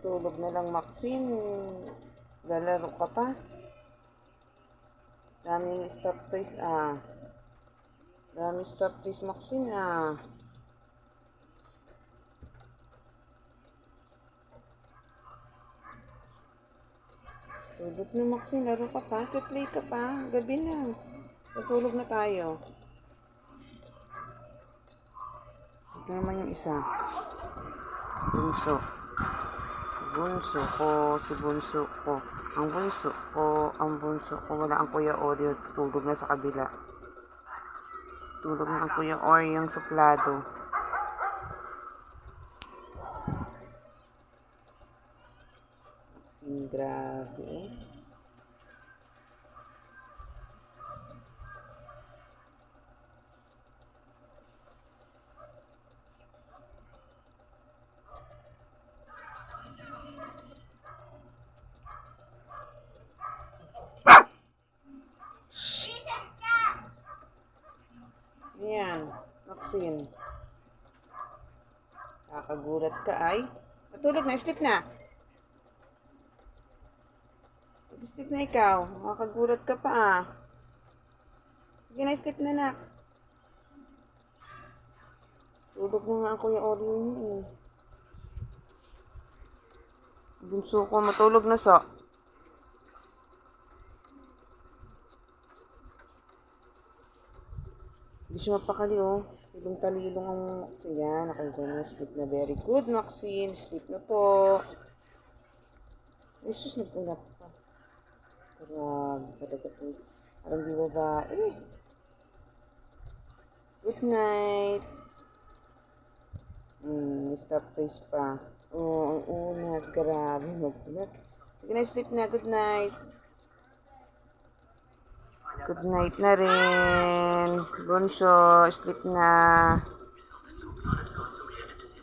Tutulog na lang, Maxine. Lalaro ka pa. Daming stop toys, Daming stop toys, Maxine, Tulog na, Maxine. Laro ka pa. Play ka pa. Gabi na. Tutulog na tayo. Ito naman yung isa. Bunso. Bunso ko. Si bunso ko. Ang bunso ko. Wala ang Kuya Oreo. Tulog na sa kabila. Tulog na ang Kuya Oreo yung suplado. Grabe eh. Ayan, Maxine. Kakagulat ka ay. Natulog na, sleep na. Sleep na ikaw. Kakagulat ka pa Sige na, sleep na, nak. Tulog na nga ang Kuya Oreo niyo eh. Bunso ko, matulog na sa. Hindi siya mapakali oh. Talong-talilong ang Maxine. Yan, nakagyan na. Sleep na. Very good, Maxine. Sleep na po. Ay, sus, nag-ulap pa. Grabe talaga po. Parang di babae. Good night. Stop toys pa. Oh, ang unat. Grabe, mag-ulat. Sige na, sleep na. Good night. Good night na rin. Bunso, sleep na.